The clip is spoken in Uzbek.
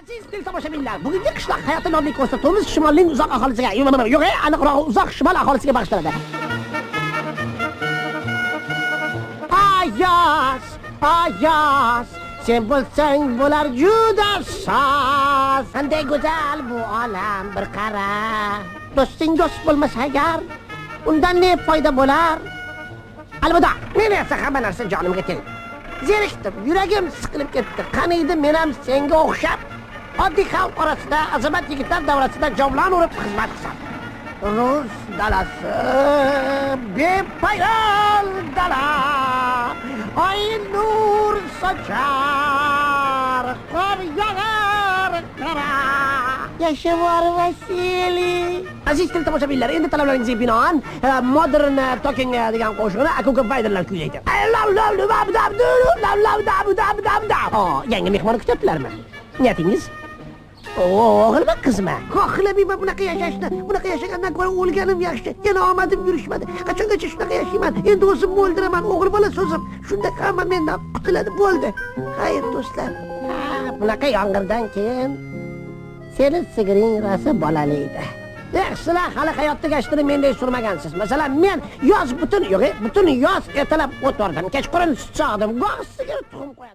Aziz tomoshabinlar, bugungi qishloq hayoti nomli ko'rsatuvimiz shimolning uzoq aholisiga, yo'q, aniqroq uzoq shimol aholisiga bag'ishlanadi. Ayaz, sen bo'lsang bo'lar juda soz. Qanday go'zal bu olam bir qara. Do'sting do'st bo'lmasa agar, undan ne foyda bo'lar? Albatta, men esa hamma narsa jonimga tegdi. Zerikdim, yuragim siqilib ketdi. Qaniydi men ham senga o'xshab oddiy xalq orasida azamat yigitlar davrasida javlon urib xizmat qilsam. Rus dalasi, bepoyon dala, oy nur sochar, qor yog'ar qara. Yashavor Vasiliy. Aziz tomoshabinlar, endi talablaringizga binoan Modern Talking degan qo'shiqni Akuka Bayderlar kuylaydi. Yangi mehmonni kutyaptilarmi? Niyatingiz? O'g'ilmi, qizmi? Xohlamayman bunaqa yashashni. Bunaqa yashagandan ko'ra o'lganim yaxshi. Yana omadim yurishmadi. Qachongacha shunaqa yashayman? Endi o'zimni o'ldiraman, o'g'il bola so'zim. Shunda hamma mendan qutuladi, bo'ldi. Xayr do'stlar. Bunaqa yong'irdan keyin seni sigiring rosa bolalaydi. Sizlar hali hayotda gashtini menday surmagansiz. Masalan, men butun yoz ertalab o't o'rdim, kechqurun sut sog'dim, goh sigir tuxum qo'yadim.